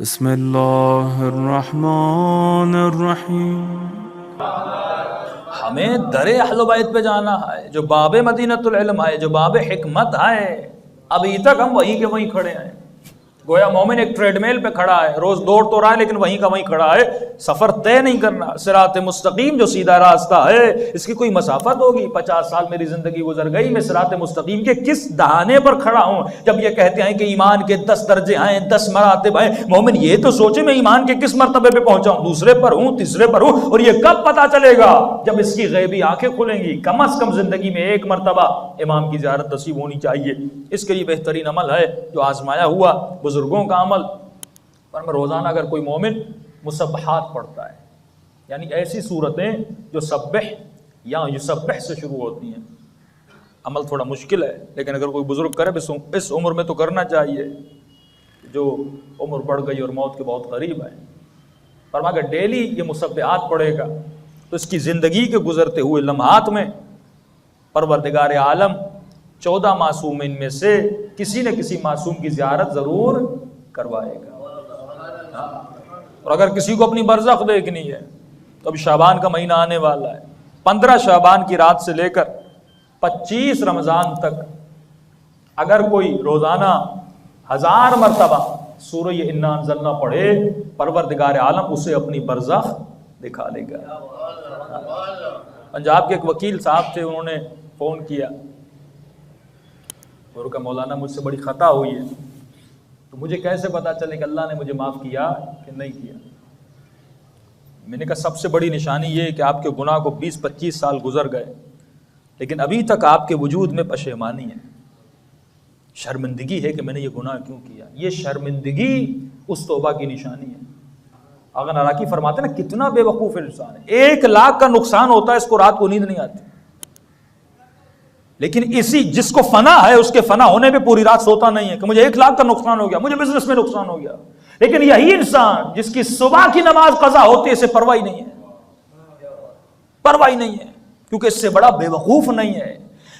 बिस्मिल्लाहिर्रहमानिर्रहीम। हमें दरे अहले बैत पे जाना है, जो बाबे मदीनतुल इल्म है, जो बाबे हिकमत है। अभी तक हम वहीं के वहीं खड़े हैं। गोया मोमिन एक ट्रेडमिल पे खड़ा है, रोज दौड़ तो रहा है लेकिन वहीं का वहीं खड़ा है, सफर तय नहीं करना। सिरात मुस्तकीम जो सीधा रास्ता है, इसकी कोई मसाफत होगी। 50 साल मेरी जिंदगी गुजर गई, मैं सिरात मुस्तकीम के किस दहाने पर खड़ा हूं। जब ये कहते हैं कि ईमान के 10 दर्जे हैं, 10 मरातिब हैं, मोमिन ये तो सोचे मैं ईमान के किस मर्तबे पे पहुंचा हूं, दूसरे पर हूं, तीसरे पर हूं, और ये कब पता चलेगा? जब इसकी गैबी आंखें खुलेंगी। कम से कम जिंदगी में एक मर्तबा इमाम की ज़ियारत नसीब होनी चाहिए। इसके लिए बेहतरीन अमल है जो आजमाया हुआ बुजुर्गों का अमल। पर रोजाना अगर कोई मोमिन मुसब्बहात पढ़ता है, यानी ऐसी सूरतें जो सब्बिह या युसब्बिह से शुरू होती हैं। अमल थोड़ा मुश्किल है, लेकिन अगर कोई बुजुर्ग करे इस उम्र में तो करना चाहिए, जो उम्र बढ़ गई और मौत के बहुत करीब है। पर अगर डेली ये मुसब्बिहात पढ़ेगा तो इसकी जिंदगी के गुजरते हुए लम्हात में परवरदिगार आलम 14 मासूम इनमें से किसी न किसी मासूम की ज़ियारत जरूर करवाएगा। और अगर किसी को अपनी बरज़ख देखनी है तो अभी शाबान का महीना आने वाला है। 15 शाबान की रात से लेकर 25 रमज़ान तक अगर कोई रोज़ाना 1000 मरतबा सूरह इन्ना अंज़लना पढ़े, परवरदिगार आलम उसे अपनी बरज़ख दिखा देगा। पंजाब के एक वकील साहब थे, उन्होंने फ़ोन किया और कहा मौलाना मुझसे बड़ी ख़ता हुई है, तो मुझे कैसे पता चले कि अल्लाह ने मुझे माफ़ किया कि नहीं किया? मैंने कहा सबसे बड़ी निशानी ये है कि आपके गुनाह को 20-25 साल गुजर गए, लेकिन अभी तक आपके वजूद में पशेमानी है, शर्मिंदगी है कि मैंने ये गुनाह क्यों किया। ये शर्मिंदगी उस तौबा की निशानी है। अगर नाराकी फरमाते ना, कितना बेवकूफ़ इंसान है। 1 लाख का नुकसान होता है, इसको रात को नींद नहीं आती, लेकिन इसी जिसको फना है उसके फना होने पे पूरी रात सोता नहीं है कि मुझे 1 लाख का नुकसान हो गया, मुझे बिजनेस में नुकसान हो गया। लेकिन यही इंसान जिसकी सुबह की नमाज कज़ा होती है, इसे परवाही नहीं है, परवाही नहीं है, क्योंकि इससे बड़ा बेवकूफ नहीं है।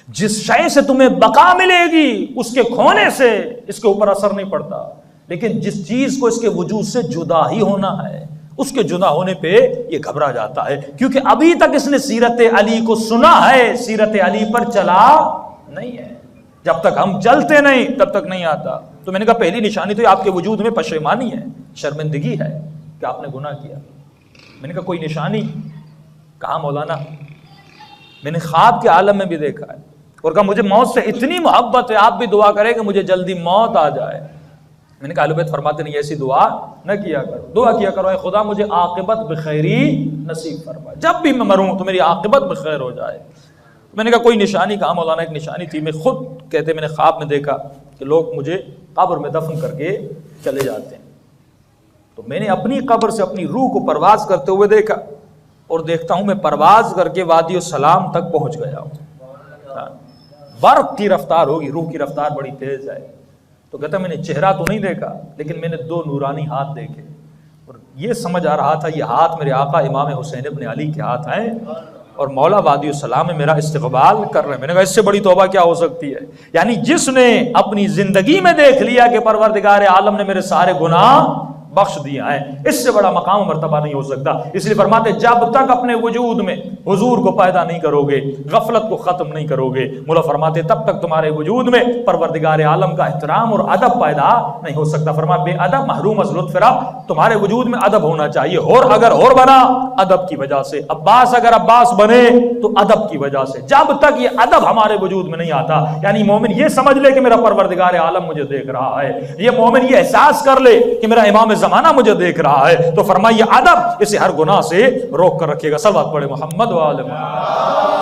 जिस शय से तुम्हें बका मिलेगी उसके खोने से इसके ऊपर असर नहीं पड़ता, लेकिन जिस चीज को इसके वजूद से जुदा ही होना है, उसके जुदा होने पे ये घबरा जाता है, क्योंकि अभी तक इसने सीरत अली को सुना है, सीरत अली पर चला नहीं है। जब तक हम चलते नहीं तब तक नहीं आता। तो मैंने कहा पहली निशानी तो आपके वजूद में पशेमानी है, शर्मिंदगी है कि आपने गुनाह किया। मैंने कहा कोई निशानी? कहा मौलाना मैंने ख्वाब के आलम में भी देखा है, और कहा मुझे मौत से इतनी मोहब्बत है, आप भी दुआ करें कि मुझे जल्दी मौत आ जाए। मैंने कहा अहले बैत फरमाते नहीं ऐसी दुआ न किया करो, दुआ किया करो ऐ खुदा मुझे आक़िबत बखैरी नसीब फरमा, जब भी मैं मरूं तो मेरी आक़िबत बखैर हो जाए। तो मैंने कहा कोई निशानी? कहा मौलाना एक निशानी थी, मैं खुद कहते मैंने ख्वाब में देखा कि लोग मुझे कब्र में दफन करके चले जाते हैं, तो मैंने अपनी कब्र से अपनी रूह को परवाज करते हुए देखा, और देखता हूं मैं परवाज करके वादी सलाम तक पहुंच गया हूं। बर्फ की रफ्तार होगी, रूह की रफ्तार बड़ी तेज है। तो कहता मैंने चेहरा तो नहीं देखा, लेकिन मैंने 2 नूरानी हाथ देखे, और ये समझ आ रहा था ये हाथ मेरे आका इमाम हुसैन इब्न अली के हाथ हैं, और मौला वादी सलाम में मेरा इस्तकबाल कर रहे हैं। मैंने कहा इससे बड़ी तौबा क्या हो सकती है? यानी जिसने अपनी जिंदगी में देख लिया कि परवरदिगार आलम ने मेरे सारे गुनाह बख्श दिया है, इससे बड़ा मकाम मर्तबा नहीं हो सकता। इसलिए फरमाते जब तक अपने वजूद में हुजूर को पैदा नहीं करोगे, गफलत को खत्म नहीं करोगे, मुला फरमाते तब तक तुम्हारे वजूद में परवरदिगार आलम का एहतराम और अदब पैदा नहीं हो सकता। फरमा बेअदब महरूम अज़ लुत्फ़ रब, तुम्हारे वजूद में अदब होना चाहिए। और अगर और बना अदब की वजह से, अब्बास अगर अब्बास बने तो अदब की वजह से। जब तक ये अदब हमारे वजूद में नहीं आता, यानी मोमिन ये समझ ले कि मेरा परवरदिगार आलम मुझे देख रहा है, ये मोमिन ये एहसास कर ले कि मेरा इमाम ज़माना मुझे देख रहा है, तो फरमाइए अदब इसे हर गुनाह से रोक कर रखिएगा। सल्लल्लाहु अलैहि मोहम्मद व आले मोहम्मद।